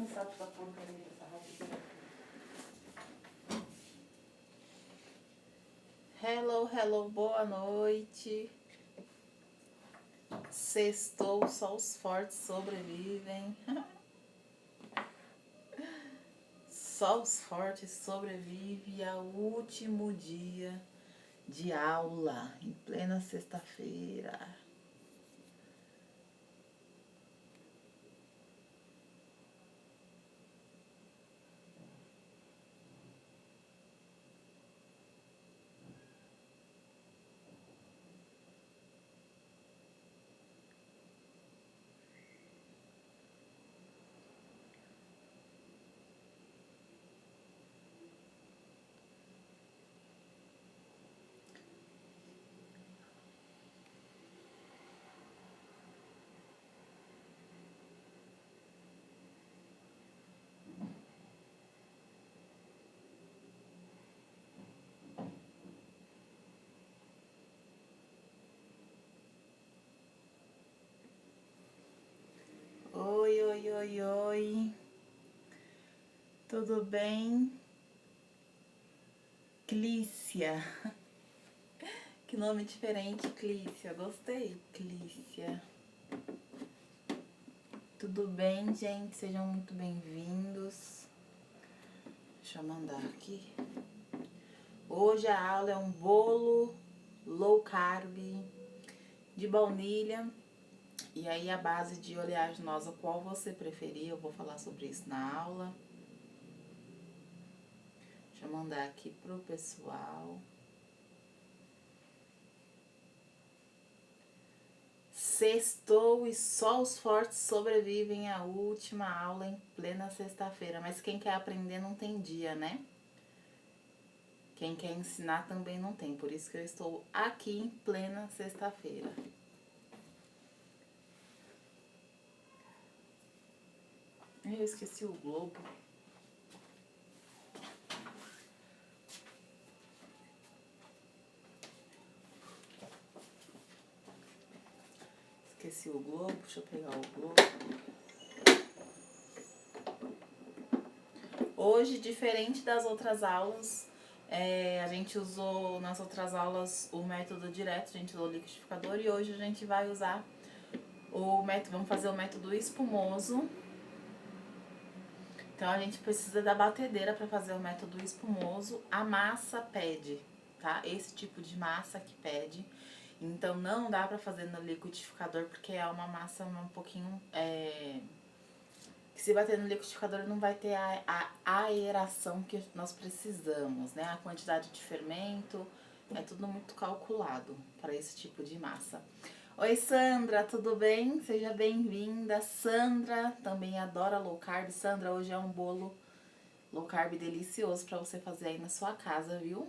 começar essa porcaria dessa rádio. Hello, hello, boa noite. Sextou, só os fortes sobrevivem. Só os fortes sobrevivem ao último dia de aula, em plena sexta-feira. Oi, oi, oi, oi. Tudo bem? Clícia. Que nome diferente, Clícia. Gostei, Clícia. Tudo bem, gente? Sejam muito bem-vindos. Deixa eu mandar aqui. Hoje a aula é um bolo low carb de baunilha. E aí a base de oleaginosa, qual você preferir, eu vou falar sobre isso na aula. Deixa eu mandar aqui pro pessoal. Sextou e só os fortes sobrevivem à última aula em plena sexta-feira. Mas quem quer aprender não tem dia, né? Quem quer ensinar também não tem. Por isso que eu estou aqui em plena sexta-feira. Eu esqueci o globo. Esqueci o globo. Deixa eu pegar o globo. Hoje, diferente das outras aulas, a gente usou nas outras aulas o método direto, a gente usou o liquidificador, e hoje a gente vai usar o método, vamos fazer o método espumoso. Então a gente precisa da batedeira para fazer o método espumoso. A massa pede, tá? Esse tipo de massa que pede. Então não dá para fazer no liquidificador porque é uma massa um pouquinho que se bater no liquidificador não vai ter a aeração que nós precisamos, né? A quantidade de fermento, é tudo muito calculado para esse tipo de massa. Oi, Sandra, tudo bem? Seja bem-vinda. Sandra também adora low carb. Sandra, hoje é um bolo low carb delicioso para você fazer aí na sua casa, viu?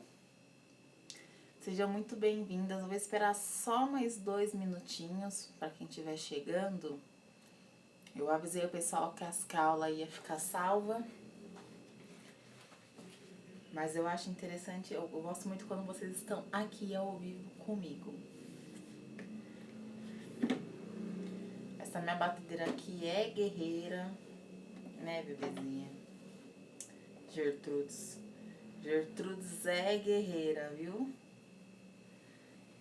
Sejam muito bem-vindas. Eu vou esperar só mais 2 minutinhos para quem estiver chegando. Eu avisei o pessoal que a aula ia ficar salva. Mas eu acho interessante, eu gosto muito quando vocês estão aqui ao vivo comigo. Essa minha batedeira aqui é guerreira, né, bebezinha? Gertrudes. Gertrudes é guerreira, viu?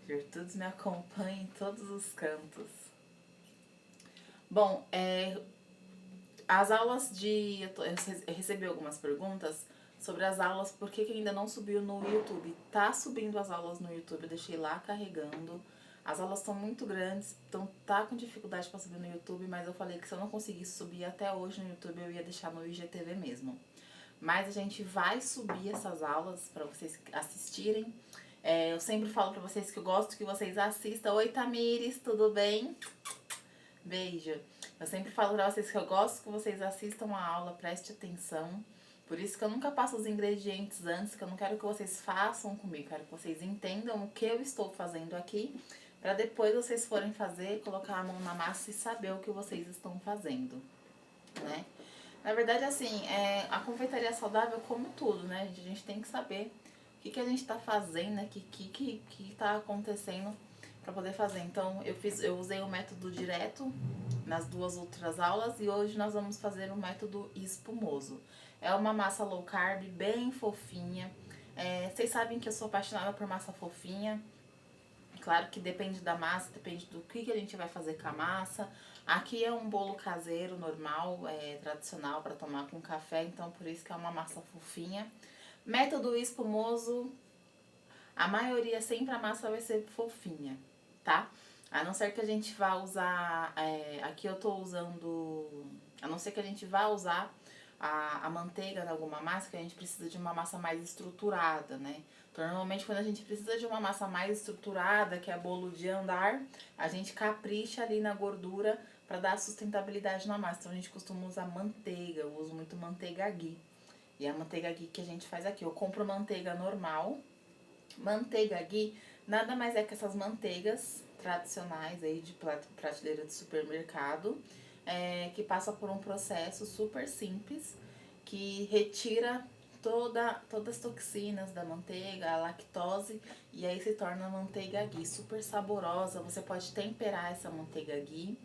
Gertrudes me acompanha em todos os cantos. Bom, as aulas de... Eu recebi algumas perguntas sobre as aulas, por que ainda não subiu no YouTube. Tá subindo as aulas no YouTube, eu deixei lá carregando. As aulas estão muito grandes, então tá com dificuldade para subir no YouTube, mas eu falei que se eu não conseguisse subir até hoje no YouTube, eu ia deixar no IGTV mesmo. Mas a gente vai subir essas aulas para vocês assistirem. Eu sempre falo para vocês que eu gosto que vocês assistam. Oi, Tamires, tudo bem? Beijo. Eu sempre falo para vocês que eu gosto que vocês assistam a aula, preste atenção. Por isso que eu nunca passo os ingredientes antes, que eu não quero que vocês façam comigo. Quero que vocês entendam o que eu estou fazendo aqui, para depois vocês forem fazer, colocar a mão na massa e saber o que vocês estão fazendo, né? Na verdade, assim, a confeitaria saudável como tudo, né? A gente tem que saber o que a gente tá fazendo, né? O que tá acontecendo para poder fazer. Então, eu usei o método direto, nas duas outras aulas e hoje nós vamos fazer o método espumoso. É uma massa low carb, bem fofinha. Vocês sabem que eu sou apaixonada por massa fofinha. Claro que depende da massa, depende do que a gente vai fazer com a massa. Aqui é um bolo caseiro, normal, tradicional, para tomar com café, então por isso que é uma massa fofinha. Método espumoso, a maioria sempre a massa vai ser fofinha, tá? A não ser que a gente vá usar, aqui eu tô usando, a não ser que a gente vá usar a manteiga em alguma massa, que a gente precisa de uma massa mais estruturada, né? Então, normalmente quando a gente precisa de uma massa mais estruturada, que é bolo de andar, a gente capricha ali na gordura para dar sustentabilidade na massa. Então a gente costuma usar manteiga, eu uso muito manteiga ghee. E é a manteiga ghee que a gente faz aqui. Eu compro manteiga normal. Manteiga ghee nada mais é que essas manteigas tradicionais aí de prateleira de supermercado, que passa por um processo super simples, que retira todas as toxinas da manteiga, a lactose, e aí se torna manteiga ghee, super saborosa. Você pode temperar essa manteiga ghee.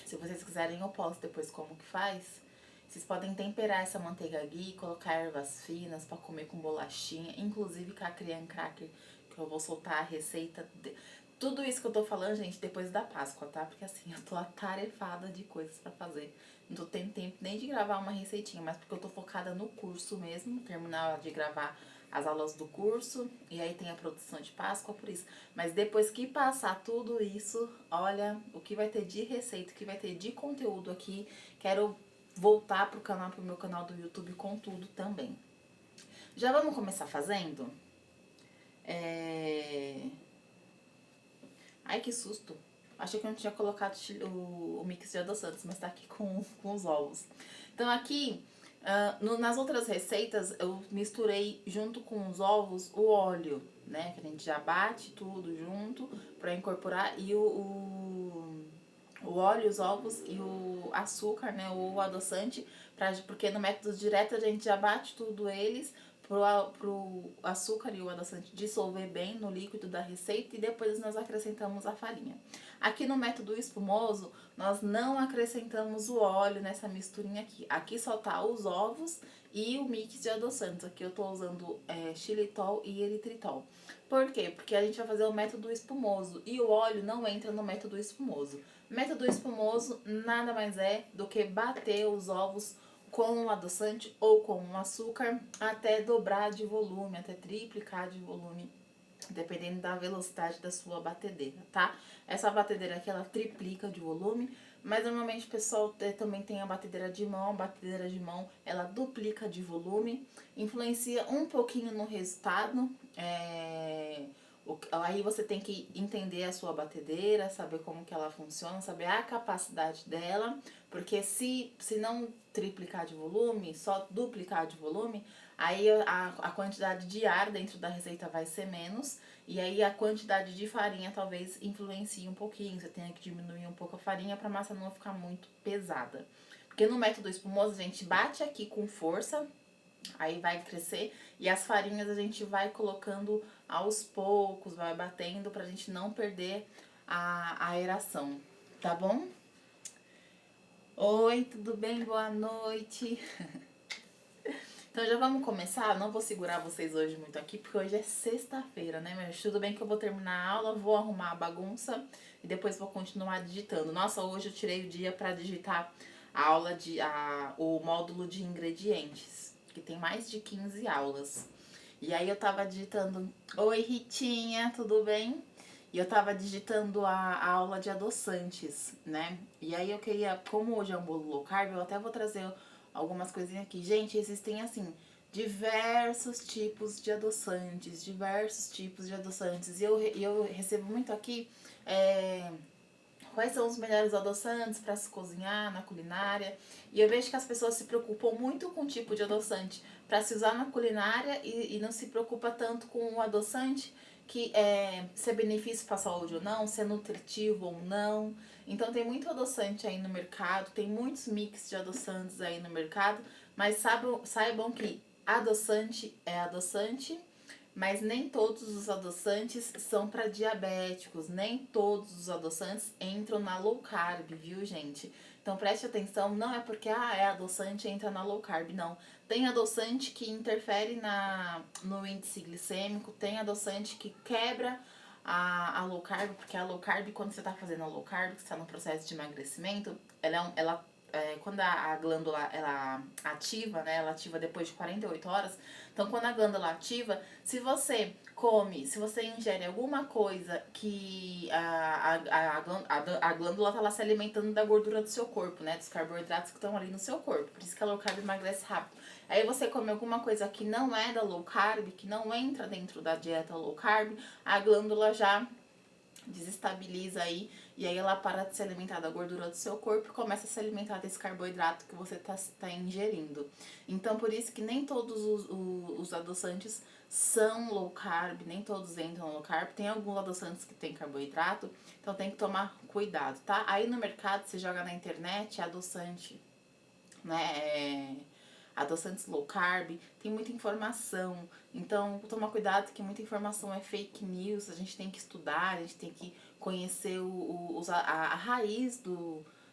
Se vocês quiserem, eu posto depois como que faz. Vocês podem temperar essa manteiga ghee, colocar ervas finas para comer com bolachinha, inclusive com a Crian Cracker, que eu vou soltar a receita. Tudo isso que eu tô falando, gente, depois da Páscoa, tá? Porque assim, eu tô atarefada de coisas pra fazer. Não tô tendo tempo nem de gravar uma receitinha, mas porque eu tô focada no curso mesmo, terminar de gravar as aulas do curso, e aí tem a produção de Páscoa, por isso. Mas depois que passar tudo isso, olha, o que vai ter de receita, o que vai ter de conteúdo aqui, quero voltar pro meu canal do YouTube com tudo também. Já vamos começar fazendo? Ai, que susto. Achei que eu não tinha colocado o mix de adoçantes, mas tá aqui com os ovos. Então aqui, nas outras receitas, eu misturei junto com os ovos o óleo, né? Que a gente já bate tudo junto pra incorporar. E o óleo, os ovos e o açúcar, né? O adoçante, porque no método direto a gente já bate tudo eles pro açúcar e o adoçante dissolver bem no líquido da receita e depois nós acrescentamos a farinha. Aqui no método espumoso, nós não acrescentamos o óleo nessa misturinha aqui. Aqui só tá os ovos e o mix de adoçantes. Aqui eu tô usando xilitol e eritritol. Por quê? Porque a gente vai fazer o método espumoso e o óleo não entra no método espumoso. Método espumoso nada mais é do que bater os ovos com o adoçante ou com o açúcar até dobrar de volume, até triplicar de volume, dependendo da velocidade da sua batedeira, tá? Essa batedeira aqui, ela triplica de volume, mas normalmente o pessoal também tem a batedeira de mão, ela duplica de volume, influencia um pouquinho no resultado, aí você tem que entender a sua batedeira, saber como que ela funciona, saber a capacidade dela, porque se não triplicar de volume, só duplicar de volume, aí a quantidade de ar dentro da receita vai ser menos, e aí a quantidade de farinha talvez influencie um pouquinho, você tenha que diminuir um pouco a farinha para a massa não ficar muito pesada. Porque no método espumoso a gente bate aqui com força, aí vai crescer, e as farinhas a gente vai colocando aos poucos, vai batendo pra gente não perder a aeração, tá bom? Oi, tudo bem? Boa noite. Então já vamos começar, não vou segurar vocês hoje muito aqui, porque hoje é sexta-feira, né, mas tudo bem que eu vou terminar a aula, vou arrumar a bagunça e depois vou continuar digitando. Nossa, hoje eu tirei o dia pra digitar a aula o módulo de ingredientes, que tem mais de 15 aulas. E aí eu tava digitando, oi Ritinha, tudo bem? E eu tava digitando a aula de adoçantes, né? E aí eu queria, como hoje é um bolo low carb, eu até vou trazer algumas coisinhas aqui. Gente, existem assim, diversos tipos de adoçantes, E eu recebo muito aqui quais são os melhores adoçantes para se cozinhar na culinária. E eu vejo que as pessoas se preocupam muito com o tipo de adoçante para se usar na culinária e não se preocupa tanto com o adoçante que se é benefício para a saúde ou não, se é nutritivo ou não. Então tem muito adoçante aí no mercado, tem muitos mix de adoçantes aí no mercado, mas saibam que adoçante é adoçante, Mas nem todos os adoçantes são para diabéticos, nem todos os adoçantes entram na low carb, viu, gente? Então preste atenção, não é porque é adoçante entra na low carb, não. Tem adoçante que interfere no índice glicêmico, tem adoçante que quebra a low carb, porque a low carb, quando você tá fazendo a low carb, que você tá no processo de emagrecimento, quando a glândula ela ativa, né? Ela ativa depois de 48 horas. Então, quando a glândula ativa, se você ingere alguma coisa que a glândula tá lá se alimentando da gordura do seu corpo, né? Dos carboidratos que estão ali no seu corpo. Por isso que a low carb emagrece rápido. Aí você come alguma coisa que não é da low carb, que não entra dentro da dieta low carb, a glândula já desestabiliza aí, e aí ela para de se alimentar da gordura do seu corpo e começa a se alimentar desse carboidrato que você tá ingerindo. Então, por isso que nem todos os adoçantes são low carb, nem todos entram low carb. Tem alguns adoçantes que tem carboidrato, então tem que tomar cuidado, tá? Aí no mercado, você joga na internet, adoçante, né, adoçantes low carb, tem muita informação. Então, toma cuidado que muita informação é fake news, a gente tem que estudar, a gente tem que conhecer a raiz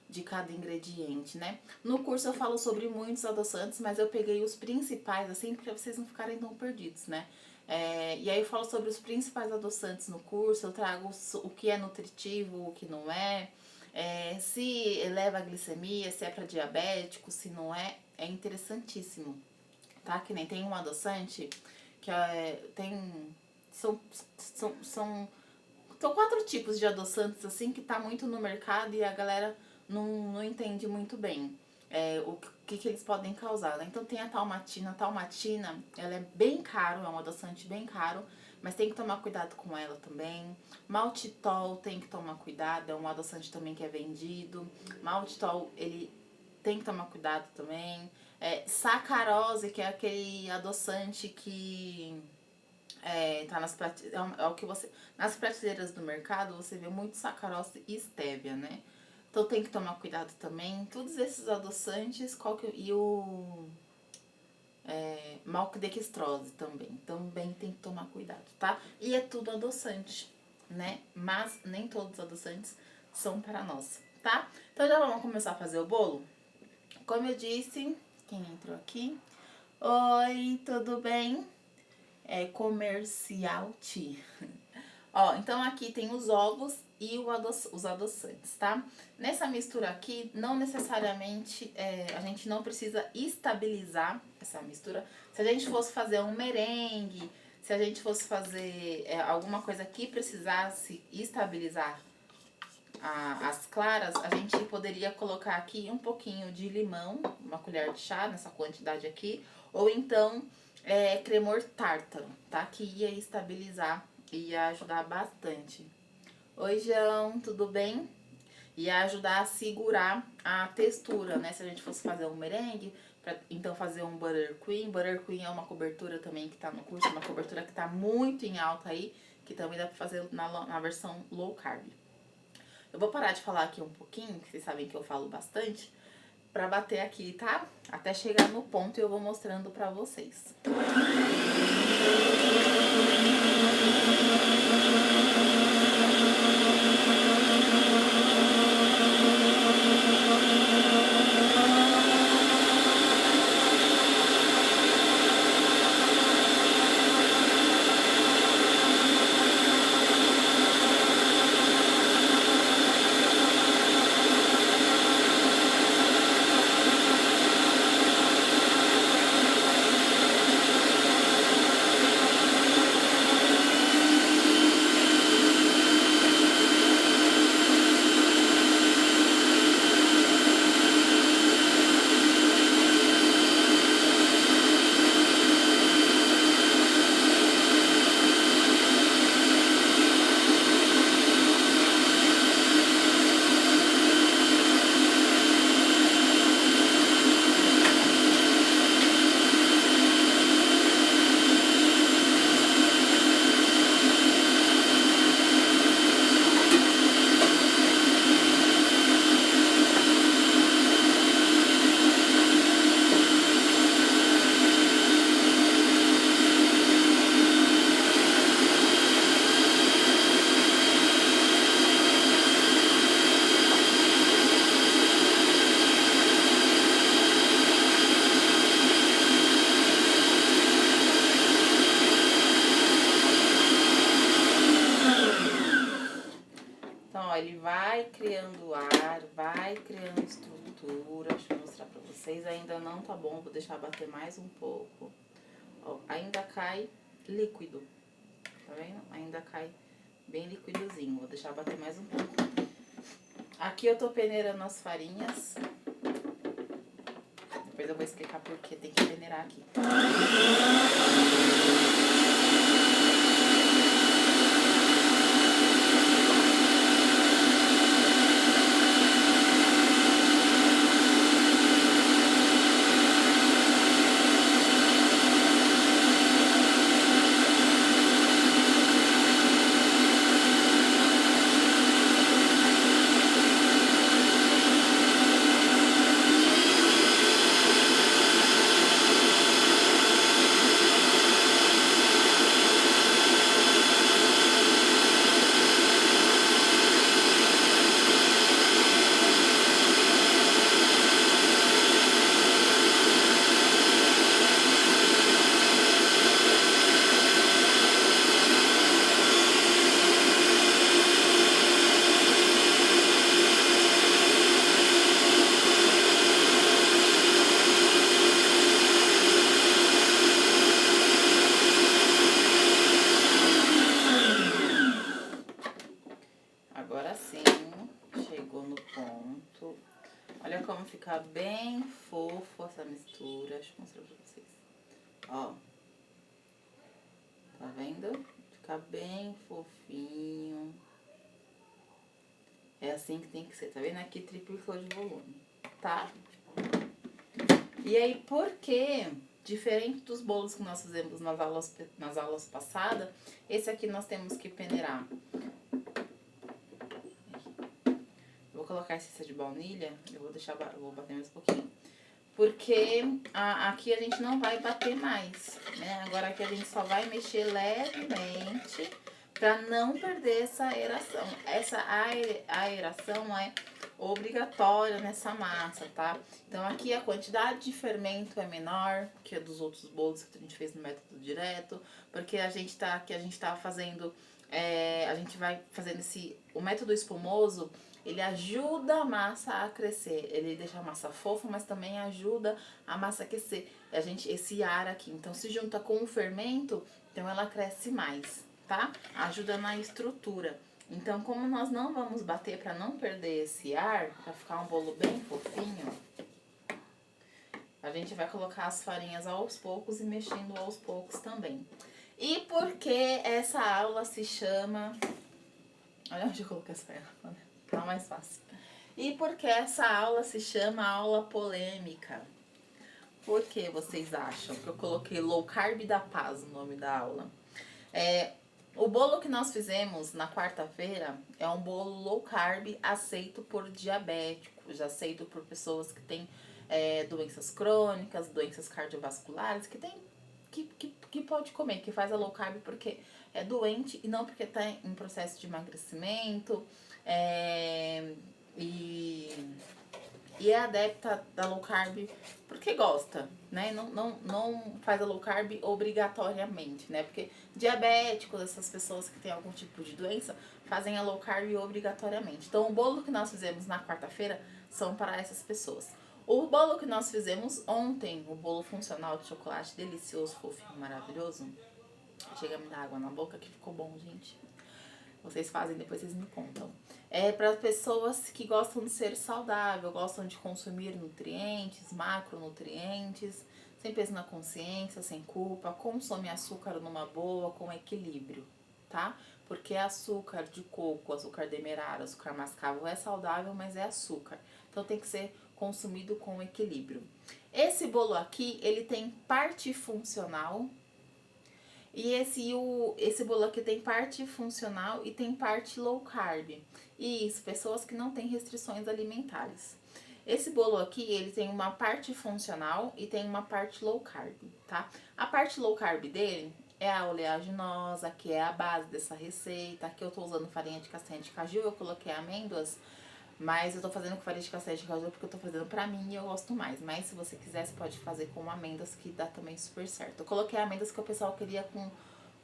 de cada ingrediente, né? No curso eu falo sobre muitos adoçantes, mas eu peguei os principais, assim, para vocês não ficarem tão perdidos, né? E aí eu falo sobre os principais adoçantes no curso, eu trago o que é nutritivo, o que não é, se eleva a glicemia, se é para diabético, se não é interessantíssimo, tá? Que nem tem um adoçante que são 4 tipos de adoçantes, assim, que tá muito no mercado e a galera não entende muito bem o que eles podem causar, né? Então tem a talmatina. A talmatina, ela é bem caro, é um adoçante bem caro, mas tem que tomar cuidado com ela também. Maltitol tem que tomar cuidado, é um adoçante também que é vendido. Maltitol, ele tem que tomar cuidado também. Sacarose, que é aquele adoçante que tá nas prateleiras do mercado, você vê muito sacarose e estévia, né? Então tem que tomar cuidado também. Todos esses adoçantes, e o maltodextrose também tem que tomar cuidado, tá? E é tudo adoçante, né? Mas nem todos os adoçantes são para nós, tá? Então já vamos começar a fazer o bolo? Como eu disse, quem entrou aqui? Oi, tudo bem? Comercial tea. Ó, então aqui tem os ovos e os adoçantes, tá? Nessa mistura aqui, não necessariamente, a gente não precisa estabilizar essa mistura. Se a gente fosse fazer um merengue, se a gente fosse fazer alguma coisa que precisasse estabilizar as claras, a gente poderia colocar aqui um pouquinho de limão, uma colher de chá nessa quantidade aqui, ou então cremor tártaro, tá? Que ia estabilizar, ia ajudar bastante. Oi, João, tudo bem? Ia ajudar a segurar a textura, né? Se a gente fosse fazer um merengue, então fazer um buttercream. Buttercream é uma cobertura também que tá no curso, uma cobertura que tá muito em alta aí, que também dá pra fazer na versão low carb. Eu vou parar de falar aqui um pouquinho, que vocês sabem que eu falo bastante, pra bater aqui, tá? Até chegar no ponto e eu vou mostrando pra vocês. criando ar, vai criando estrutura. Deixa eu mostrar pra vocês. Ainda não tá bom, vou deixar bater mais um pouco. Ó, ainda cai líquido, tá vendo? Ainda cai bem liquidozinho. Vou deixar bater mais um pouco. Aqui eu tô peneirando as farinhas. Depois eu vou explicar por que tem que peneirar aqui. Agora sim, chegou no ponto. Olha como fica bem fofo essa mistura. Deixa eu mostrar pra vocês. Ó. Tá vendo? Fica bem fofinho. É assim que tem que ser. Tá vendo? Aqui triplicou de volume. Tá? E aí, por que, diferente dos bolos que nós fizemos nas aulas passadas, esse aqui nós temos que peneirar? Vou colocar a essência de baunilha, eu vou bater mais um pouquinho. Porque aqui a gente não vai bater mais, né? Agora aqui a gente só vai mexer levemente pra não perder essa aeração. Essa aeração é obrigatória nessa massa, tá? Então aqui a quantidade de fermento é menor que a dos outros bolos que a gente fez no método direto, porque a gente tá fazendo, a gente vai fazendo o método espumoso. Ele ajuda a massa a crescer, ele deixa a massa fofa, mas também ajuda a massa a aquecer. Esse ar aqui, então se junta com o fermento, então ela cresce mais, tá? Ajuda na estrutura. Então, como nós não vamos bater para não perder esse ar, para ficar um bolo bem fofinho, a gente vai colocar as farinhas aos poucos e mexendo aos poucos também. E por que essa aula se chama... Olha onde eu coloquei essa garrafa, né? Tá mais fácil. E por que essa aula se chama aula polêmica? Por que vocês acham que eu coloquei Low Carb da Paz no nome da aula? O bolo que nós fizemos na quarta-feira é um bolo low carb aceito por diabéticos, aceito por pessoas que têm doenças crônicas, doenças cardiovasculares, que pode comer, que faz a low carb porque é doente e não porque está em processo de emagrecimento, e é adepta da low carb porque gosta, né? Não faz a low carb obrigatoriamente, né? Porque diabéticos, essas pessoas que têm algum tipo de doença, fazem a low carb obrigatoriamente. Então, o bolo que nós fizemos na quarta-feira são para essas pessoas. O bolo que nós fizemos ontem, o bolo funcional de chocolate delicioso, fofinho, maravilhoso. Chega a me dar água na boca que ficou bom, gente. Vocês fazem, depois vocês me contam. É para pessoas que gostam de ser saudável, gostam de consumir nutrientes, macronutrientes, sem peso na consciência, sem culpa, consome açúcar numa boa, com equilíbrio, tá? Porque açúcar de coco, açúcar demerara, açúcar mascavo é saudável, mas é açúcar. Então tem que ser consumido com equilíbrio. Esse bolo aqui, ele tem parte funcional. E esse bolo aqui tem parte funcional e tem parte low carb. E isso, pessoas que não têm restrições alimentares. Esse bolo aqui, ele tem uma parte funcional e tem uma parte low carb, tá? A parte low carb dele é a oleaginosa, que é a base dessa receita. Aqui eu tô usando farinha de castanha de caju, eu coloquei amêndoas, mas eu tô fazendo com farinha de castanha de caju porque eu tô fazendo pra mim e eu gosto mais. Mas se você quiser, você pode fazer com amêndoas, que dá também super certo. Eu coloquei amêndoas que o pessoal queria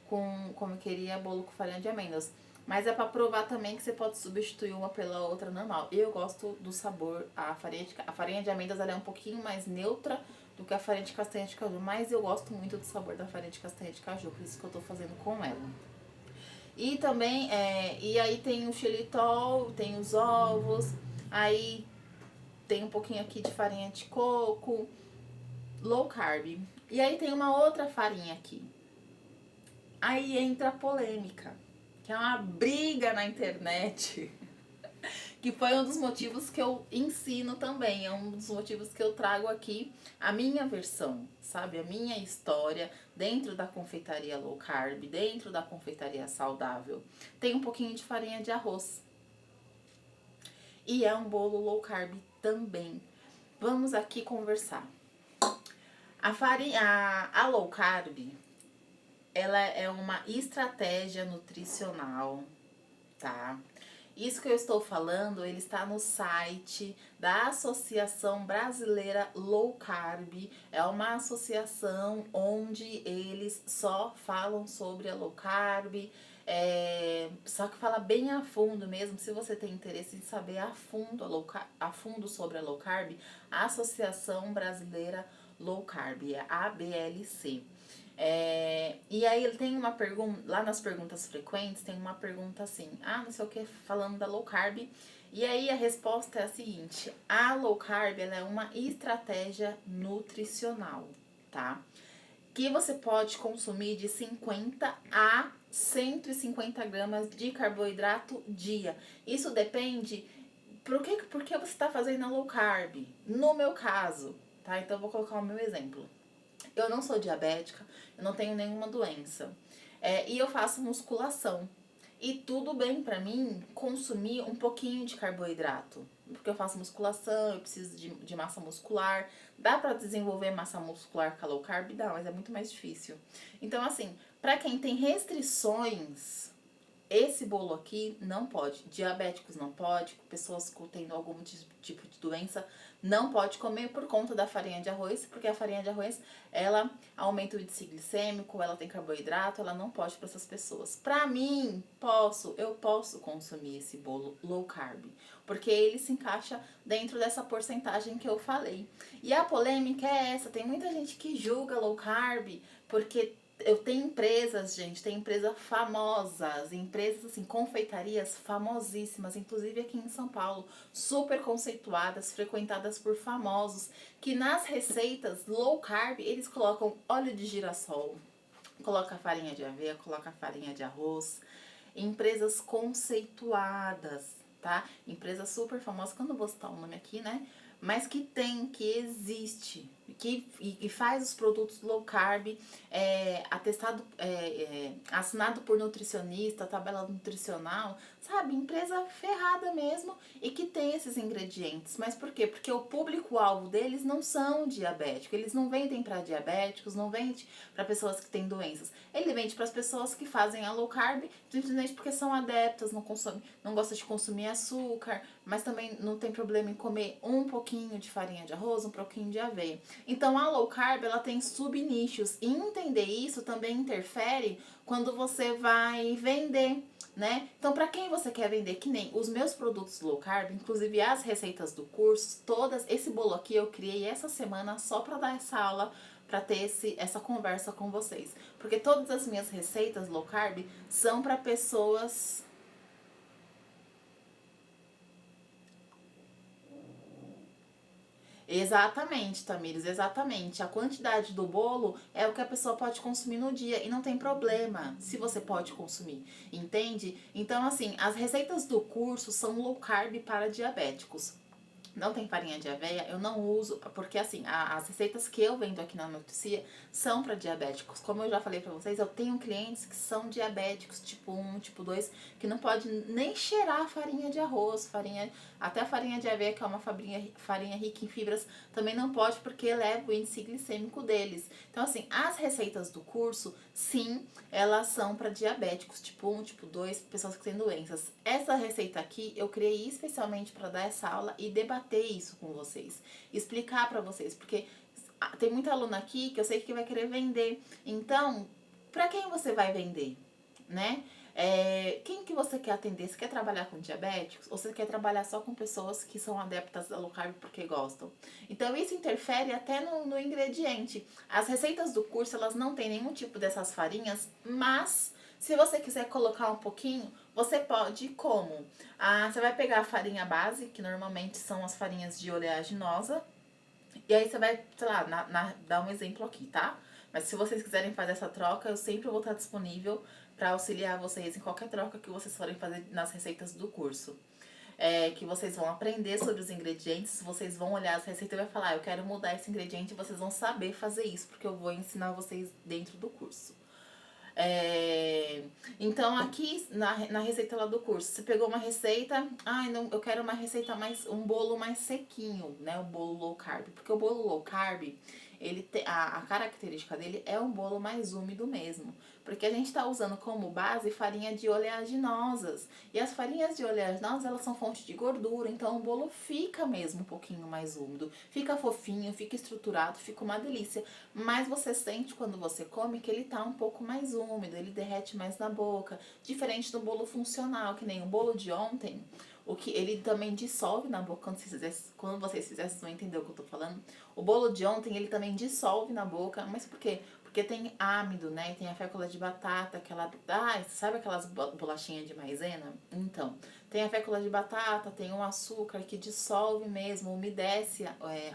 como queria bolo com farinha de amêndoas. Mas é pra provar também que você pode substituir uma pela outra normal. Eu gosto do sabor, a farinha de amêndoas ela é um pouquinho mais neutra do que a farinha de castanha de caju, mas eu gosto muito do sabor da farinha de castanha de caju, por isso que eu tô fazendo com ela. E também, e aí tem o xilitol, tem os ovos, aí tem um pouquinho aqui de farinha de coco, low carb. E aí tem uma outra farinha aqui. Aí entra a polêmica, que é uma briga na internet, que foi um dos motivos que eu ensino também, é um dos motivos que eu trago aqui a minha versão, sabe? A minha história dentro da confeitaria low carb, dentro da confeitaria saudável. Tem um pouquinho de farinha de arroz. E é um bolo low carb também. Vamos aqui conversar. A low carb, ela é uma estratégia nutricional, tá? Isso que eu estou falando, ele está no site da Associação Brasileira Low Carb. É uma associação onde eles só falam sobre a low carb, só que fala bem a fundo mesmo. Se você tem interesse em saber a fundo sobre a low carb, a Associação Brasileira Low Carb, é a ABLC. E aí ele tem uma pergunta, lá nas perguntas frequentes, tem uma pergunta assim, não sei o que, falando da low carb. E aí a resposta é a seguinte: a low carb ela é uma estratégia nutricional, tá? Que você pode consumir de 50 a 150 gramas de carboidrato dia. Isso depende porque você está fazendo a low carb. No meu caso, tá? Então eu vou colocar o meu exemplo. Eu não sou diabética, eu não tenho nenhuma doença. E eu faço musculação. E tudo bem pra mim consumir um pouquinho de carboidrato. Porque eu faço musculação, eu preciso de massa muscular. Dá pra desenvolver massa muscular com a low carb? Dá, mas é muito mais difícil. Então, assim, pra quem tem restrições, esse bolo aqui não pode. Diabéticos não pode, pessoas tendo algum tipo de doença não pode comer por conta da farinha de arroz, porque a farinha de arroz, ela aumenta o índice glicêmico, ela tem carboidrato, ela não pode para essas pessoas. Pra mim, eu posso consumir esse bolo low carb, porque ele se encaixa dentro dessa porcentagem que eu falei. E a polêmica é essa, tem muita gente que julga low carb, porque eu tenho empresas, gente, tem empresas famosas, empresas assim, confeitarias famosíssimas, inclusive aqui em São Paulo, super conceituadas, frequentadas por famosos, que nas receitas low carb eles colocam óleo de girassol, coloca farinha de aveia, coloca farinha de arroz, empresas conceituadas, tá? Empresas super famosas, que eu não vou citar o nome aqui, né? Mas que existe, e faz os produtos low carb, assinado por nutricionista, tabela nutricional, sabe? Empresa ferrada mesmo e que tem esses ingredientes. Mas por quê? Porque o público-alvo deles não são diabéticos, eles não vendem para diabéticos, não vendem para pessoas que têm doenças. Ele vende para as pessoas que fazem a low carb, simplesmente porque são adeptas, não gostam de consumir açúcar, mas também não tem problema em comer um pouquinho de farinha de arroz, um pouquinho de aveia. Então a low carb ela tem subnichos e entender isso também interfere quando você vai vender, né? Então para quem você quer vender, que nem os meus produtos low carb, inclusive as receitas do curso, esse bolo aqui eu criei essa semana só para dar essa aula, para ter essa conversa com vocês. Porque todas as minhas receitas low carb são para pessoas... Exatamente, Tamires, exatamente. A quantidade do bolo é o que a pessoa pode consumir no dia e não tem problema se você pode consumir, entende? Então, assim, as receitas do curso são low carb para diabéticos. Não tem farinha de aveia, eu não uso, porque assim, as receitas que eu vendo aqui na Nutricia são para diabéticos. Como eu já falei para vocês, eu tenho clientes que são diabéticos, tipo 1, tipo 2, que não pode nem cheirar farinha de arroz, até a farinha de aveia, que é uma farinha rica em fibras, também não pode porque eleva o índice glicêmico deles. Então assim, as receitas do curso, sim, elas são para diabéticos, tipo 1, tipo 2, pessoas que têm doenças. Essa receita aqui eu criei especialmente para dar essa aula e debater isso com vocês, explicar para vocês, porque tem muita aluna aqui que eu sei que vai querer vender. Então, para quem você vai vender, né? Quem que você quer atender? Você quer trabalhar com diabéticos? Ou você quer trabalhar só com pessoas que são adeptas da low carb porque gostam? Então isso interfere até no ingrediente. As receitas do curso, elas não têm nenhum tipo dessas farinhas, mas se você quiser colocar um pouquinho, você pode como? Você vai pegar a farinha base, que normalmente são as farinhas de oleaginosa, e aí você vai, sei lá, dar um exemplo aqui, tá? Mas se vocês quiserem fazer essa troca, eu sempre vou estar disponível para auxiliar vocês em qualquer troca que vocês forem fazer nas receitas do curso. Que vocês vão aprender sobre os ingredientes, vocês vão olhar as receitas e vai falar, eu quero mudar esse ingrediente, e vocês vão saber fazer isso, porque eu vou ensinar vocês dentro do curso. Então aqui na receita lá do curso, você pegou uma receita, não, eu quero uma receita um bolo mais sequinho, né? O bolo low carb, porque o bolo low carb, ele a característica dele é um bolo mais úmido mesmo, porque a gente está usando como base farinha de oleaginosas, e as farinhas de oleaginosas, elas são fonte de gordura, então o bolo fica mesmo um pouquinho mais úmido, fica fofinho, fica estruturado, fica uma delícia, mas você sente quando você come que ele tá um pouco mais úmido, ele derrete mais na boca, diferente do bolo funcional, que nem o bolo de ontem, o que ele também dissolve na boca, quando vocês fizerem, vocês vão entender o que eu tô falando. O bolo de ontem, ele também dissolve na boca, mas por quê? Porque tem âmido, né? E tem a fécula de batata, sabe aquelas bolachinhas de maisena? Então, tem a fécula de batata, tem o açúcar que dissolve mesmo, umedece,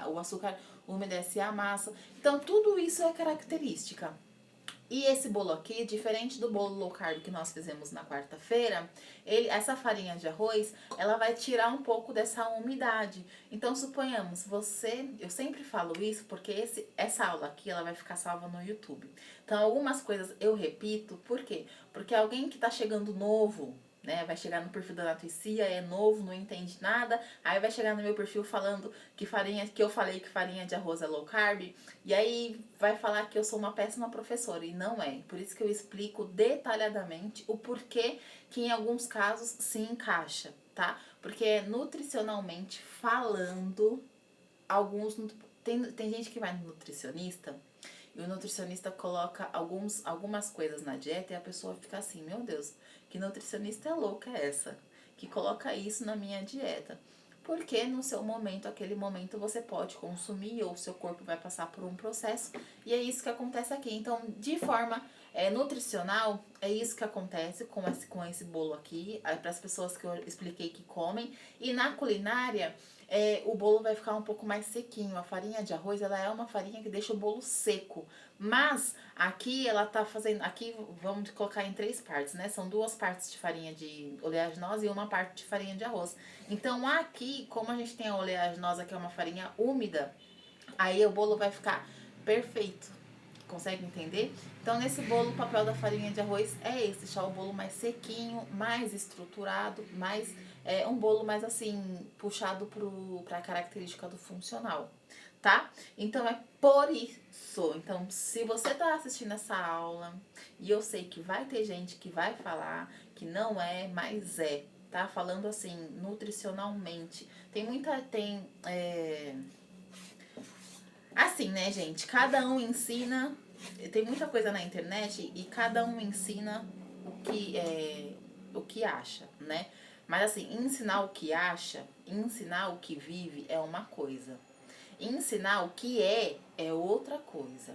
o açúcar umedece a massa. Então, tudo isso é característica. E esse bolo aqui, diferente do bolo low carb que nós fizemos na quarta-feira, essa farinha de arroz, ela vai tirar um pouco dessa umidade. Então, suponhamos, eu sempre falo isso porque essa aula aqui, ela vai ficar salva no YouTube. Então, algumas coisas eu repito, por quê? Porque alguém que tá chegando novo, né, vai chegar no perfil da Natucia, é novo, não entende nada, aí vai chegar no meu perfil falando que eu falei que farinha de arroz é low carb, e aí vai falar que eu sou uma péssima professora, e não é. Por isso que eu explico detalhadamente o porquê que em alguns casos se encaixa, tá? Porque nutricionalmente falando, tem gente que vai no nutricionista e o nutricionista coloca algumas coisas na dieta e a pessoa fica assim, meu Deus, que nutricionista é louca é essa? Que coloca isso na minha dieta. Porque no seu momento, aquele momento, você pode consumir ou seu corpo vai passar por um processo. E é isso que acontece aqui. Então, de forma nutricional, é isso que acontece com esse bolo aqui. Para as pessoas que eu expliquei que comem. E na culinária, o bolo vai ficar um pouco mais sequinho. A farinha de arroz, ela é uma farinha que deixa o bolo seco. Mas aqui ela tá fazendo, aqui vamos colocar em 3 partes, né? São 2 partes de farinha de oleaginosa e uma parte de farinha de arroz. Então aqui, como a gente tem a oleaginosa, que é uma farinha úmida, aí o bolo vai ficar perfeito. Consegue entender? Então nesse bolo o papel da farinha de arroz é esse, deixar o bolo mais sequinho, mais estruturado, um bolo mais assim, puxado para a característica do funcional, tá? Então é por isso. Então, se você tá assistindo essa aula, e eu sei que vai ter gente que vai falar que não é, mas tá? Falando assim, nutricionalmente. Assim, né, gente? Cada um ensina. Tem muita coisa na internet e cada um ensina o que acha, né? Mas assim, ensinar o que acha, ensinar o que vive é uma coisa. Ensinar o que é outra coisa.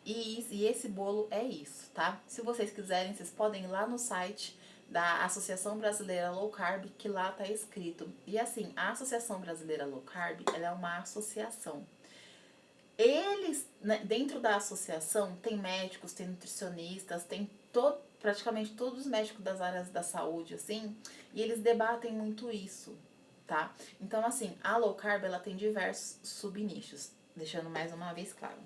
E esse bolo é isso, tá? Se vocês quiserem, vocês podem ir lá no site da Associação Brasileira Low Carb, que lá tá escrito. E assim, a Associação Brasileira Low Carb, ela é uma associação. Eles, né, dentro da associação, tem médicos, tem nutricionistas, tem praticamente todos os médicos das áreas da saúde, assim, e eles debatem muito isso, tá? Então, assim, a low carb, ela tem diversos subnichos, deixando mais uma vez claro.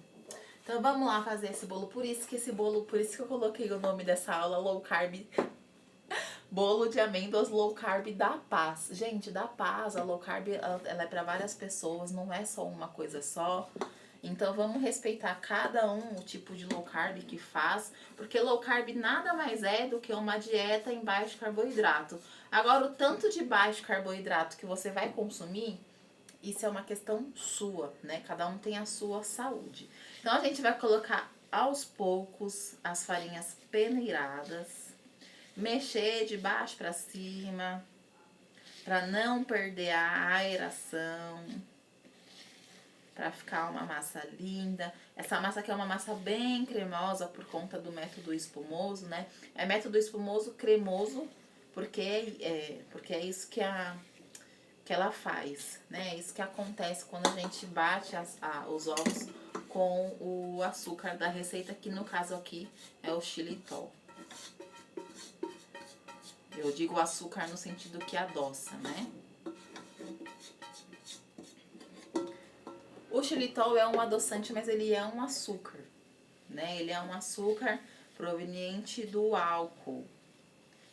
Então, vamos lá fazer esse bolo. Por isso que eu coloquei o nome dessa aula, low carb, bolo de amêndoas low carb da paz. Gente, da paz, a low carb, ela é para várias pessoas, não é só uma coisa só. Então vamos respeitar cada um o tipo de low carb que faz, porque low carb nada mais é do que uma dieta em baixo carboidrato. Agora, o tanto de baixo carboidrato que você vai consumir, isso é uma questão sua, né? Cada um tem a sua saúde. Então a gente vai colocar aos poucos as farinhas peneiradas. Mexer de baixo pra cima, pra não perder a aeração, pra ficar uma massa linda. Essa massa aqui é uma massa bem cremosa por conta do método espumoso, né? É método espumoso cremoso, porque é isso que ela faz, né? É isso que acontece quando a gente bate os ovos com o açúcar da receita, que no caso aqui é o xilitol. Eu digo açúcar no sentido que adoça, né? O xilitol é um adoçante, mas ele é um açúcar, né? Ele é um açúcar proveniente do álcool.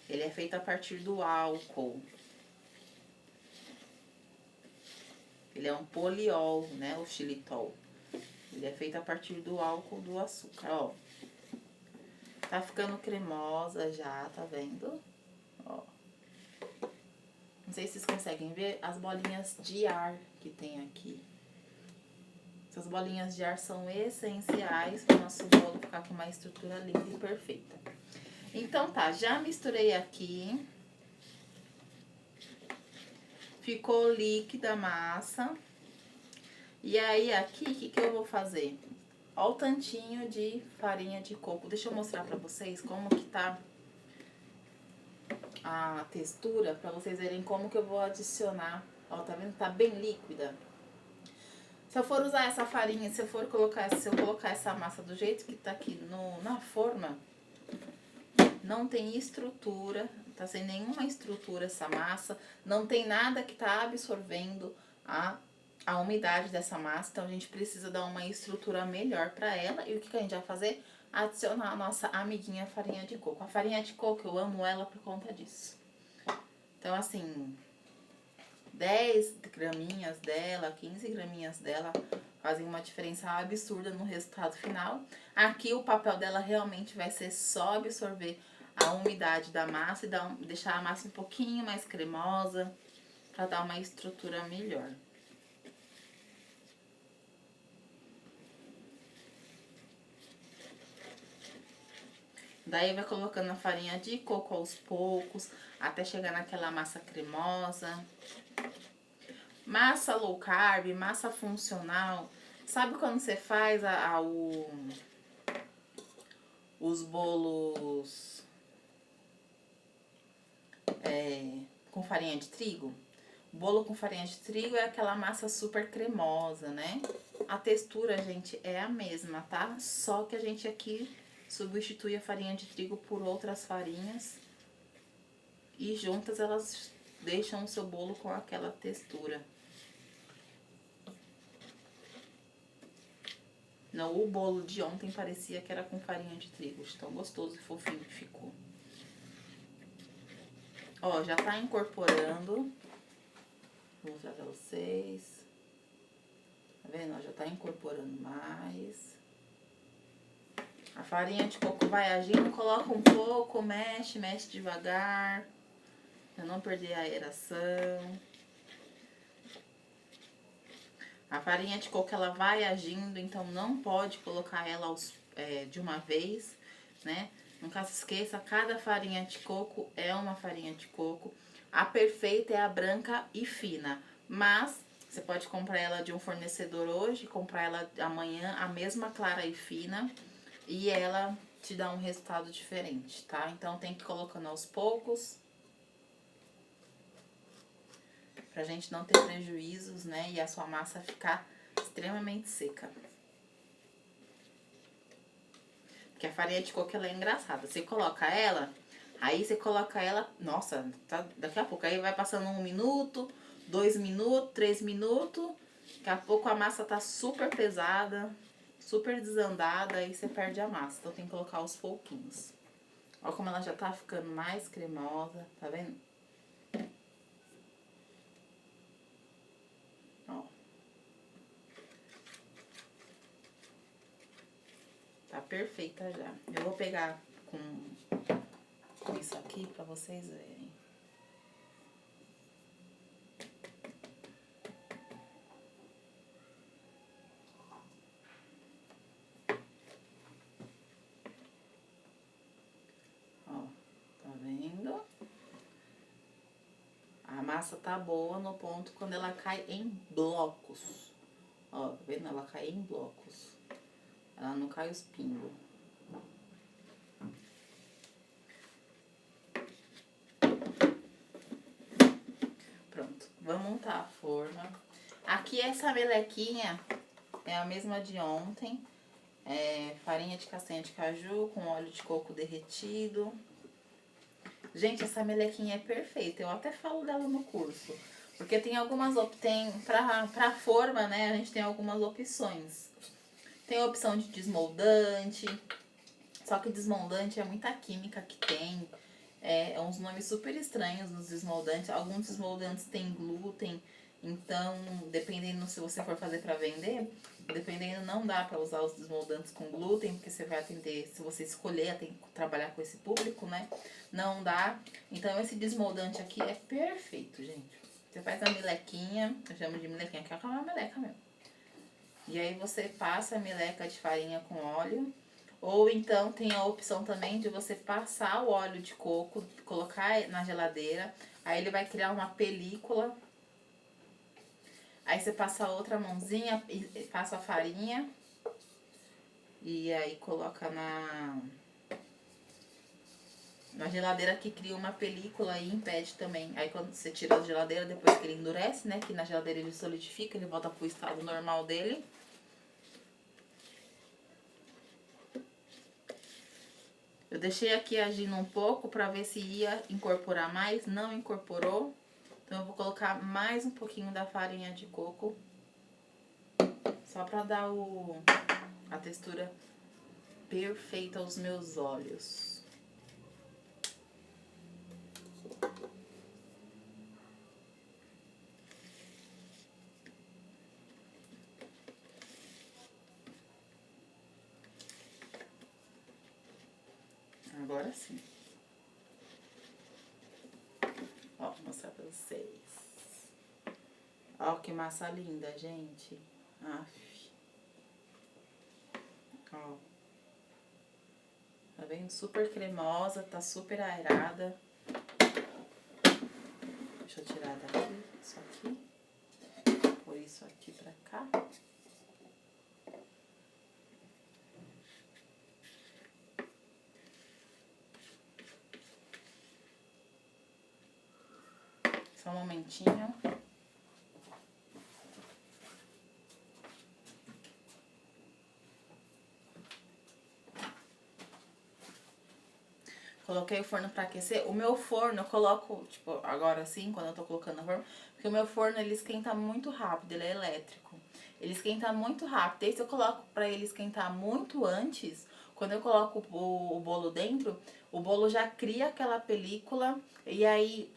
Ele é feito a partir do álcool. Ele é um poliol, né? O xilitol. Ele é feito a partir do álcool do açúcar, ó. Tá ficando cremosa já, tá vendo? Ó. Não sei se vocês conseguem ver as bolinhas de ar que tem aqui. Essas bolinhas de ar são essenciais para o nosso bolo ficar com uma estrutura linda e perfeita. Então tá, já misturei aqui. Ficou líquida a massa. E aí aqui, o que eu vou fazer? Ó o tantinho de farinha de coco. Deixa eu mostrar pra vocês como que tá a textura, pra vocês verem como que eu vou adicionar. Ó, tá vendo? Tá bem líquida. Se eu for usar essa farinha, se eu colocar essa massa do jeito que tá aqui na forma, não tem estrutura, tá sem nenhuma estrutura essa massa, não tem nada que tá absorvendo a umidade dessa massa, então a gente precisa dar uma estrutura melhor pra ela. E o que a gente vai fazer? Adicionar a nossa amiguinha farinha de coco. A farinha de coco, eu amo ela por conta disso. Então, assim, 10 graminhas dela, 15 graminhas dela fazem uma diferença absurda no resultado final. Aqui o papel dela realmente vai ser só absorver a umidade da massa e deixar a massa um pouquinho mais cremosa para dar uma estrutura melhor. Daí vai colocando a farinha de coco aos poucos, até chegar naquela massa cremosa. Massa low carb, massa funcional. Sabe quando você faz os bolos com farinha de trigo? O bolo com farinha de trigo é aquela massa super cremosa, né? A textura, gente, é a mesma, tá? Só que a gente aqui substitui a farinha de trigo por outras farinhas e juntas elas deixam o seu bolo com aquela textura. Não, o bolo de ontem parecia que era com farinha de trigo, de tão gostoso e fofinho que ficou. Ó, já tá incorporando. Vou mostrar pra vocês. Tá vendo? Ó, já tá incorporando mais. A farinha de coco vai agindo, coloca um pouco, mexe devagar. Pra não perder a aeração. A farinha de coco, ela vai agindo, então não pode colocar ela de uma vez, né? Nunca se esqueça, cada farinha de coco é uma farinha de coco. A perfeita é a branca e fina, mas você pode comprar ela de um fornecedor hoje, comprar ela amanhã, a mesma clara e fina, e ela te dá um resultado diferente, tá? Então tem que ir colocando aos poucos, pra gente não ter prejuízos, né? E a sua massa ficar extremamente seca. Porque a farinha de coco, ela é engraçada. Você coloca ela, nossa, tá, daqui a pouco. Aí vai passando 1 minuto, 2 minutos, 3 minutos. Daqui a pouco a massa tá super pesada, super desandada, aí você perde a massa. Então tem que colocar aos pouquinhos. Olha como ela já tá ficando mais cremosa, tá vendo? Ó. Tá perfeita já. Eu vou pegar com isso aqui pra vocês verem. Ó, tá vendo? massa tá boa no ponto quando ela cai em blocos. Ó, tá vendo? Ela cai em blocos. Ela não cai os pingos. Pronto, vamos montar a forma. Aqui essa melequinha é a mesma de ontem. Farinha de castanha de caju com óleo de coco derretido. Gente, essa melequinha é perfeita. Eu até falo dela no curso. Porque tem algumas pra forma, né? A gente tem algumas opções. Tem a opção de desmoldante. Só que desmoldante é muita química que tem. Uns nomes super estranhos nos desmoldantes. Alguns desmoldantes têm glúten. Então, dependendo se você for fazer pra vender, dependendo não dá pra usar os desmoldantes com glúten, porque você vai atender, se você escolher trabalhar com esse público, né? Não dá. Então, esse desmoldante aqui é perfeito, gente. Você faz a melequinha, eu chamo de melequinha, que é uma meleca mesmo. E aí você passa a meleca de farinha com óleo. Ou então tem a opção também de você passar o óleo de coco, colocar na geladeira. Aí ele vai criar uma película. Aí você passa a outra mãozinha, passa a farinha. E aí coloca na geladeira, que cria uma película e impede também. Aí quando você tira da geladeira, depois que ele endurece, né? Que na geladeira ele solidifica, ele volta pro estado normal dele. Eu deixei aqui agindo um pouco pra ver se ia incorporar mais. Não incorporou. Então eu vou colocar mais um pouquinho da farinha de coco. Só pra dar a textura perfeita aos meus olhos. Agora sim. Ó, vou mostrar pra vocês. Ó, que massa linda, gente. Aff. Ó. Tá vendo? Super cremosa, tá super aerada. Deixa eu tirar daqui, isso aqui. Pôr isso aqui pra cá. Só um momentinho. Coloquei o forno pra aquecer. O meu forno eu coloco, tipo, agora assim, quando eu tô colocando no forno, porque o meu forno ele esquenta muito rápido, ele é elétrico. Ele esquenta muito rápido. E aí se eu coloco pra ele esquentar muito antes, quando eu coloco o bolo dentro, o bolo já cria aquela película. E aí,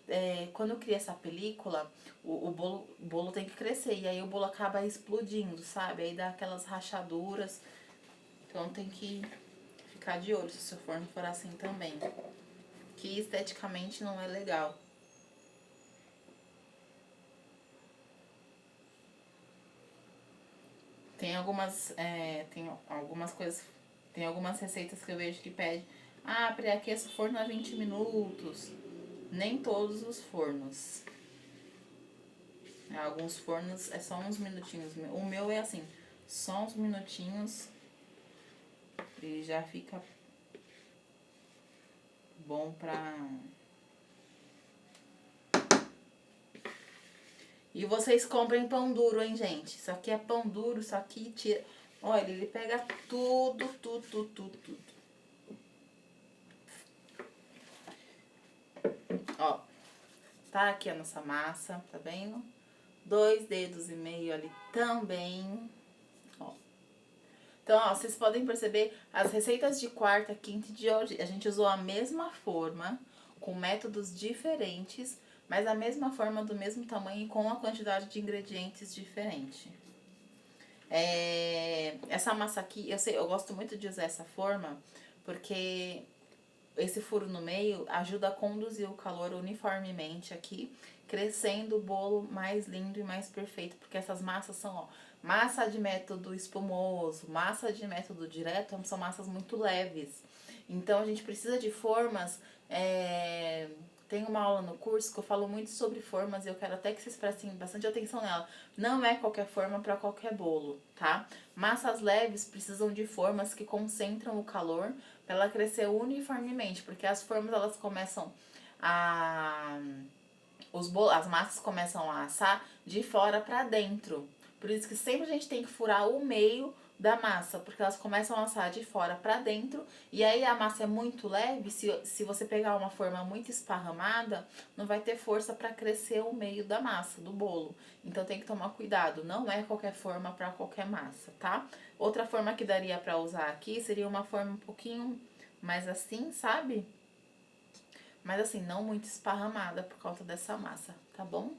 quando cria essa película, o bolo tem que crescer. E aí o bolo acaba explodindo, sabe? Aí dá aquelas rachaduras. Então tem que ficar de olho se o seu forno for assim também. Que esteticamente não é legal. Tem algumas coisas, tem algumas receitas que eu vejo que pede, pré-aqueça o forno a 20 minutos. Nem todos os fornos. Alguns fornos é só uns minutinhos. O meu é assim, só uns minutinhos e já fica bom pra... E vocês comprem pão duro, hein, gente? Isso aqui é pão duro, isso aqui tira... Olha, ele pega tudo, tudo, tudo, tudo, tudo. Ó, tá aqui a nossa massa, tá vendo? 2,5 dedos ali também, ó. Então, ó, vocês podem perceber, as receitas de quarta, quinta e de hoje, a gente usou a mesma forma, com métodos diferentes, mas a mesma forma, do mesmo tamanho e com a quantidade de ingredientes diferente. Essa massa aqui, eu gosto muito de usar essa forma, porque esse furo no meio ajuda a conduzir o calor uniformemente aqui, crescendo o bolo mais lindo e mais perfeito, porque essas massas são, ó, massa de método espumoso, massa de método direto, são massas muito leves. Então a gente precisa de formas tem uma aula no curso que eu falo muito sobre formas e eu quero até que vocês prestem bastante atenção nela. Não é qualquer forma para qualquer bolo, tá? Massas leves precisam de formas que concentram o calor para ela crescer uniformemente, porque as formas elas começam a as massas começam a assar de fora para dentro. Por isso que sempre a gente tem que furar o meio da massa, porque elas começam a assar de fora para dentro, e aí a massa é muito leve, se você pegar uma forma muito esparramada, não vai ter força para crescer o meio da massa, do bolo. Então tem que tomar cuidado, não é qualquer forma para qualquer massa, tá? Outra forma que daria para usar aqui seria uma forma um pouquinho mais assim, sabe? Mas assim, não muito esparramada por conta dessa massa, tá bom?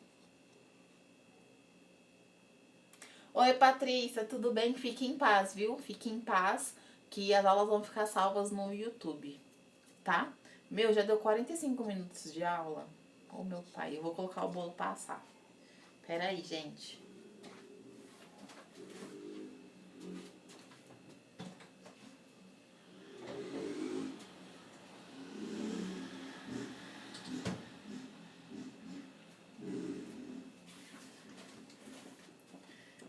Oi, Patrícia, tudo bem? Fique em paz, viu? Fique em paz, que as aulas vão ficar salvas no YouTube, tá? Meu, já deu 45 minutos de aula. Ô, meu pai, eu vou colocar o bolo pra assar. Pera aí, gente.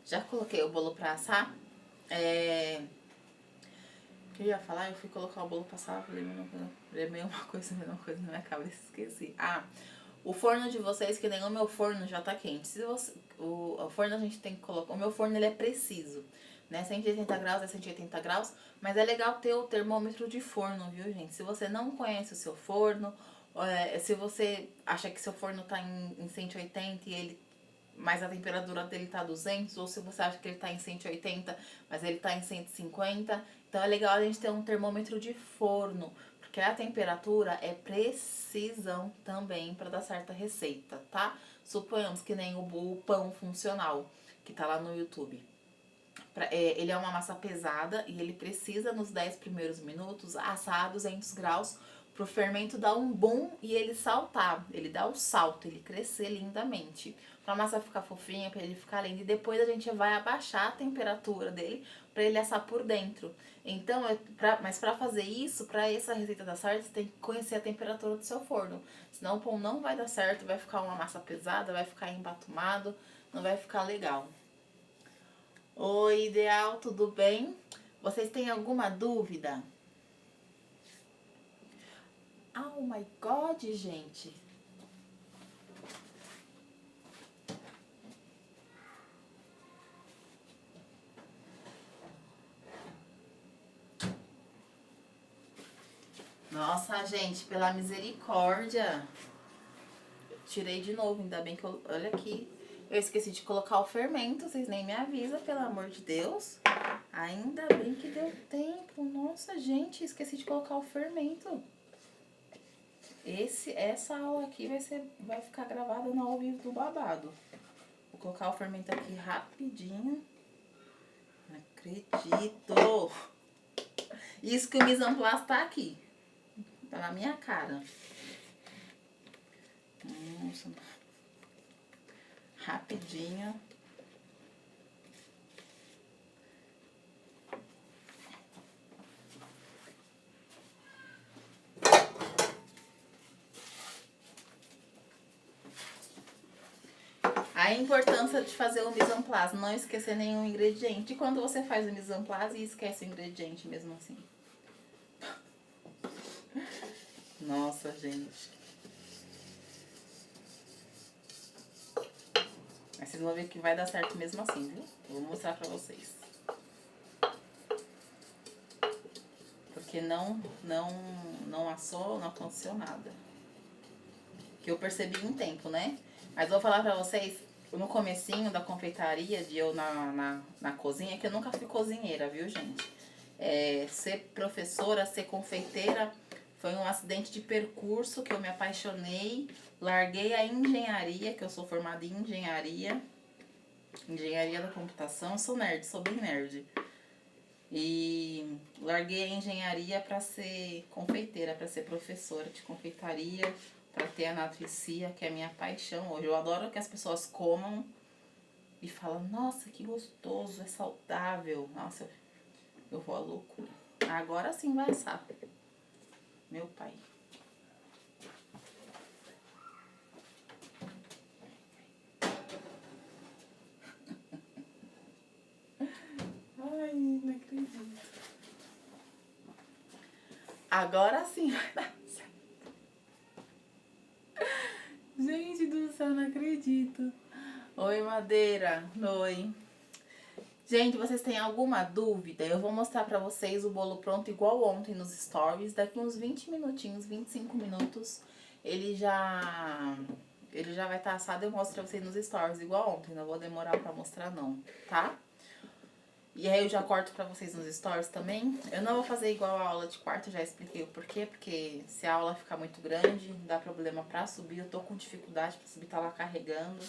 Já coloquei o bolo pra assar. O que eu ia falar? Eu fui colocar o bolo pra assar, lembrei uma coisa na minha cabeça, esqueci. O forno de vocês, que nem o meu forno já tá quente. Se você, o forno a gente tem que colocar... O meu forno, ele é preciso, né? 180 graus é 180 graus, mas é legal ter o termômetro de forno, viu, gente? Se você não conhece o seu forno, se você acha que seu forno tá em 180 e ele mas a temperatura dele tá 200, ou se você acha que ele tá em 180, mas ele tá em 150. Então é legal a gente ter um termômetro de forno, porque a temperatura é precisão também para dar certa receita, tá? Suponhamos que nem o pão funcional, que tá lá no YouTube. Ele é uma massa pesada e ele precisa, nos 10 primeiros minutos, assar a 200 graus pro fermento dar um boom e ele saltar. Ele dá o salto, ele crescer lindamente. Pra massa ficar fofinha, pra ele ficar lindo. E depois a gente vai abaixar a temperatura dele pra ele assar por dentro. Então, mas pra fazer isso, pra essa receita dar certo, você tem que conhecer a temperatura do seu forno. Senão o pão não vai dar certo, vai ficar uma massa pesada, vai ficar embatumado, não vai ficar legal. Oi, Ideal, tudo bem? Vocês têm alguma dúvida? Oh my God, gente! Nossa, gente, pela misericórdia. Tirei de novo, ainda bem que eu... Olha aqui. Eu esqueci de colocar o fermento, vocês nem me avisam, pelo amor de Deus. Ainda bem que deu tempo. Nossa, gente, esqueci de colocar o fermento. Essa aula aqui vai ficar gravada no ao vivo do babado. Vou colocar o fermento aqui rapidinho. Não acredito! Isso que o mise en place tá aqui. Tá na minha cara. Nossa. Rapidinho. A importância de fazer o mise en place, não esquecer nenhum ingrediente. E quando você faz o mise en place e esquece o ingrediente mesmo assim? Nossa, gente. Mas vocês vão ver que vai dar certo mesmo assim, viu? Eu vou mostrar pra vocês. Porque não assou, não aconteceu nada. Que eu percebi em tempo, né? Mas vou falar pra vocês, no comecinho da confeitaria, de eu na cozinha, que eu nunca fui cozinheira, viu, gente? Ser professora, ser confeiteira, foi um acidente de percurso que eu me apaixonei. Larguei a engenharia, que eu sou formada em engenharia da computação. Sou nerd, sou bem nerd. E larguei a engenharia para ser confeiteira, para ser professora de confeitaria, para ter a nutricia, que é a minha paixão hoje. Eu adoro que as pessoas comam e falam, nossa, que gostoso, é saudável. Nossa, eu vou à loucura. Agora sim vai assar. Meu pai. Agora sim vai dar certo. Gente do céu, não acredito. Oi, Madeira. Oi. Gente, vocês têm alguma dúvida? Eu vou mostrar pra vocês o bolo pronto igual ontem nos stories. Daqui uns 20 minutinhos, 25 minutos, ele já vai estar assado. Eu mostro pra vocês nos stories igual ontem. Não vou demorar pra mostrar não, tá? E aí eu já corto pra vocês nos stories também. Eu não vou fazer igual a aula de quarto, já expliquei o porquê. Porque se a aula ficar muito grande, dá problema pra subir. Eu tô com dificuldade pra subir, tá lá carregando.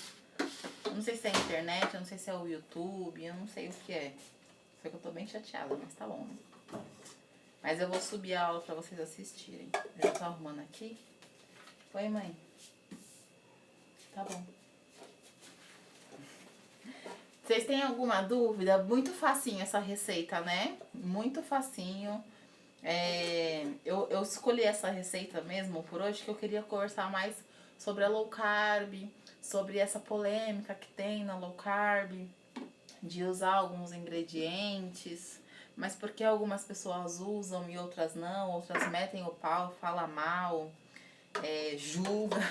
Eu não sei se é a internet, eu não sei se é o YouTube, eu não sei o que é. Só que eu tô bem chateada, mas tá bom, né? Mas eu vou subir a aula pra vocês assistirem. Eu já tô arrumando aqui. Oi, mãe. Tá bom. Vocês têm alguma dúvida? Muito facinho essa receita, né? Muito facinho. Eu escolhi essa receita mesmo por hoje que eu queria conversar mais sobre a low carb, sobre essa polêmica que tem na low carb, de usar alguns ingredientes, mas porque algumas pessoas usam e outras não, outras metem o pau, fala mal, julga.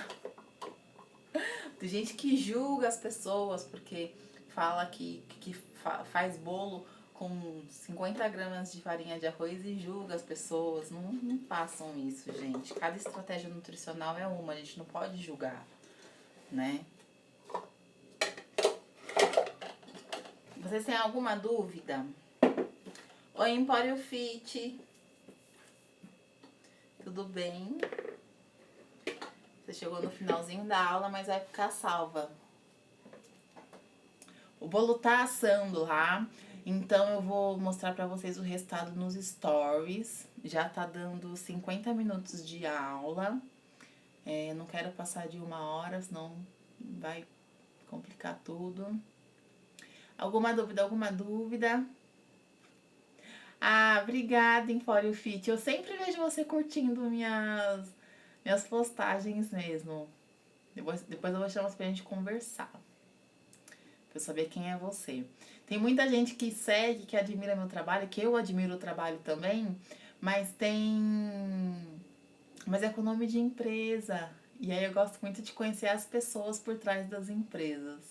Tem gente que julga as pessoas porque fala que faz bolo com 50 gramas de farinha de arroz e julga as pessoas. Não façam isso, gente. Cada estratégia nutricional é uma, a gente não pode julgar, né? Vocês têm alguma dúvida? Oi, Empório Fit. Tudo bem? Você chegou no finalzinho da aula, mas vai ficar salva. O bolo tá assando lá, então eu vou mostrar pra vocês o resultado nos stories. Já tá dando 50 minutos de aula. Não quero passar de 1 hora, senão vai complicar tudo. Alguma dúvida? Alguma dúvida? Ah, obrigada, Empório Fit. Eu sempre vejo você curtindo minhas postagens mesmo. Depois eu vou chamar pra gente conversar. Pra eu saber quem é você. Tem muita gente que segue, que admira meu trabalho, que eu admiro o trabalho também, mas mas é com nome de empresa. E aí eu gosto muito de conhecer as pessoas por trás das empresas.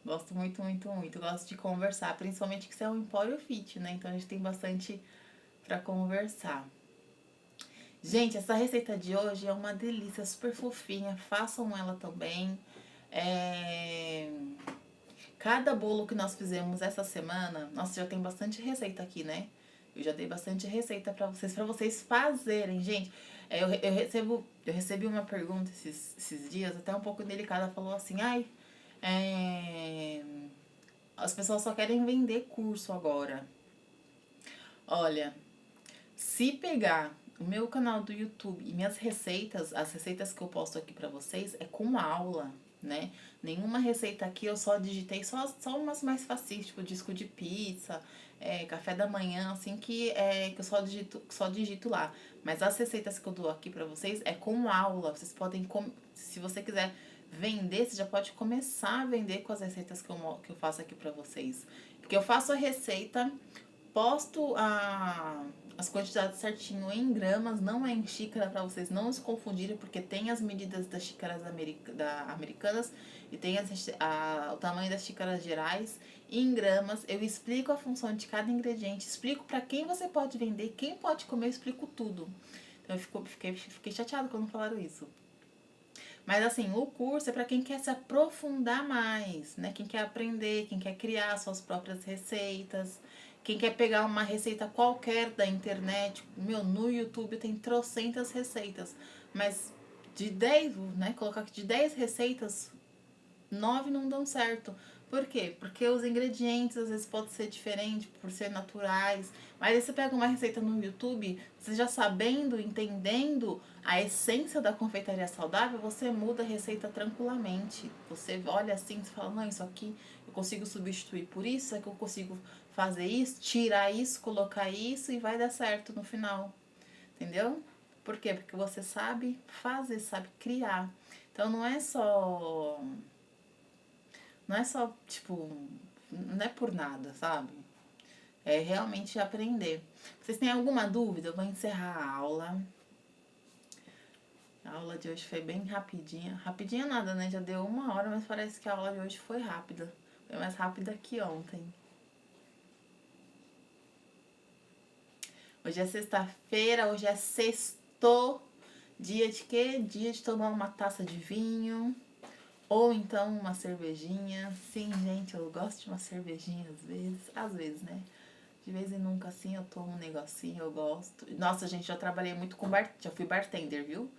Gosto muito, muito, muito. Gosto de conversar, principalmente que você é um Empório Fit, né? Então a gente tem bastante pra conversar. Gente, essa receita de hoje é uma delícia, super fofinha. Façam ela também. Cada bolo que nós fizemos essa semana, nossa, já tem bastante receita aqui, né? Eu já dei bastante receita pra vocês fazerem, gente. Eu recebi uma pergunta esses dias, até um pouco delicada, falou assim, ai, as pessoas só querem vender curso agora. Olha, se pegar o meu canal do YouTube e minhas receitas, as receitas que eu posto aqui pra vocês, é com aula, né? Nenhuma receita aqui eu só digitei, só umas mais fáceis, tipo disco de pizza, café da manhã, assim, que eu só digito lá. Mas as receitas que eu dou aqui pra vocês é com aula. Vocês podem, se você quiser vender, você já pode começar a vender com as receitas que eu faço aqui pra vocês. Porque eu faço a receita, posto as quantidades certinho em gramas, não é em xícara, para vocês não se confundirem, porque tem as medidas das xícaras americanas e tem o tamanho das xícaras gerais. Em gramas, eu explico a função de cada ingrediente, explico para quem você pode vender, quem pode comer, eu explico tudo. Então eu fiquei chateada quando falaram isso. Mas assim, o curso é para quem quer se aprofundar mais, né? Quem quer aprender, quem quer criar suas próprias receitas, quem quer pegar uma receita qualquer da internet. No YouTube tem trocentas receitas, mas de 10, né? Colocar aqui de 10 receitas, 9 não dão certo. Por quê? Porque os ingredientes às vezes podem ser diferentes, por ser naturais. Mas aí você pega uma receita no YouTube, você já sabendo, entendendo a essência da confeitaria saudável, você muda a receita tranquilamente. Você olha assim e fala, não, isso aqui eu consigo substituir por isso, é que eu consigo fazer isso, tirar isso, colocar isso e vai dar certo no final. Entendeu? Por quê? Porque você sabe fazer, sabe criar. Então não é só, tipo, não é por nada, sabe? é realmente aprender. Vocês têm alguma dúvida? Eu vou encerrar a aula. A aula de hoje foi bem rapidinha. Rapidinha nada, né? Já deu 1 hora, mas parece que a aula de hoje foi rápida. Foi mais rápida que ontem. Hoje é sexta-feira, hoje é sexto. Dia de quê? Dia de tomar uma taça de vinho. Ou então uma cervejinha. Sim, gente, eu gosto de uma cervejinha às vezes. Às vezes, né? De vez em nunca, assim, eu tomo um negocinho, eu gosto. Nossa, gente, já trabalhei muito com já fui bartender, viu?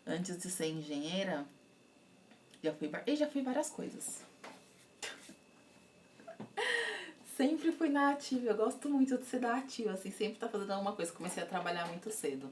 Antes de ser engenheira, já fui várias coisas. Sempre fui na ativa, eu gosto muito de ser da ativa, assim, sempre tá fazendo alguma coisa. Comecei a trabalhar muito cedo.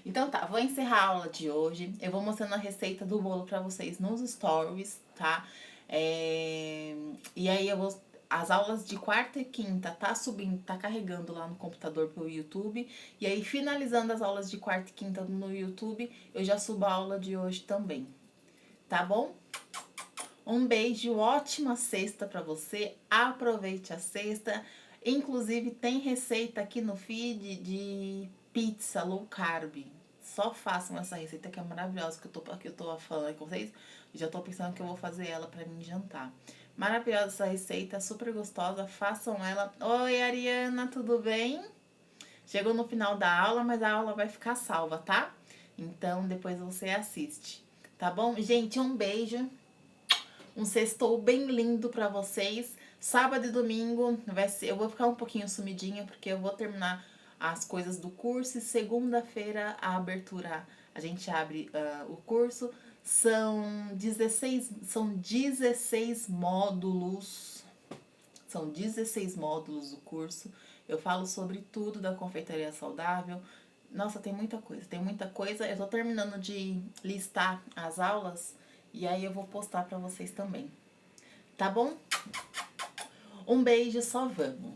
Então tá, vou encerrar a aula de hoje. Eu vou mostrando a receita do bolo pra vocês nos stories, tá? E aí eu vou... As aulas de quarta e quinta tá subindo, tá carregando lá no computador pelo YouTube. E aí, finalizando as aulas de quarta e quinta no YouTube, eu já subo a aula de hoje também. Tá bom? Um beijo, ótima sexta pra você. Aproveite a sexta. Inclusive, tem receita aqui no feed de pizza low carb. Só façam essa receita que é maravilhosa, que eu tô falando com vocês. Já tô pensando que eu vou fazer ela pra mim jantar. Maravilhosa essa receita, super gostosa. Façam ela. Oi, Ariana, tudo bem? Chegou no final da aula, mas a aula vai ficar salva, tá? Então, depois você assiste. Tá bom? Gente, um beijo. Um sextou bem lindo pra vocês. Sábado e domingo vai ser... Eu vou ficar um pouquinho sumidinha, porque eu vou terminar as coisas do curso. E segunda-feira, a abertura, a gente abre o curso. São 16 módulos. São 16 módulos do curso. Eu falo sobre tudo da confeitaria saudável. Nossa, tem muita coisa, tem muita coisa. Eu tô terminando de listar as aulas e aí eu vou postar pra vocês também. Tá bom? Um beijo, só vamos!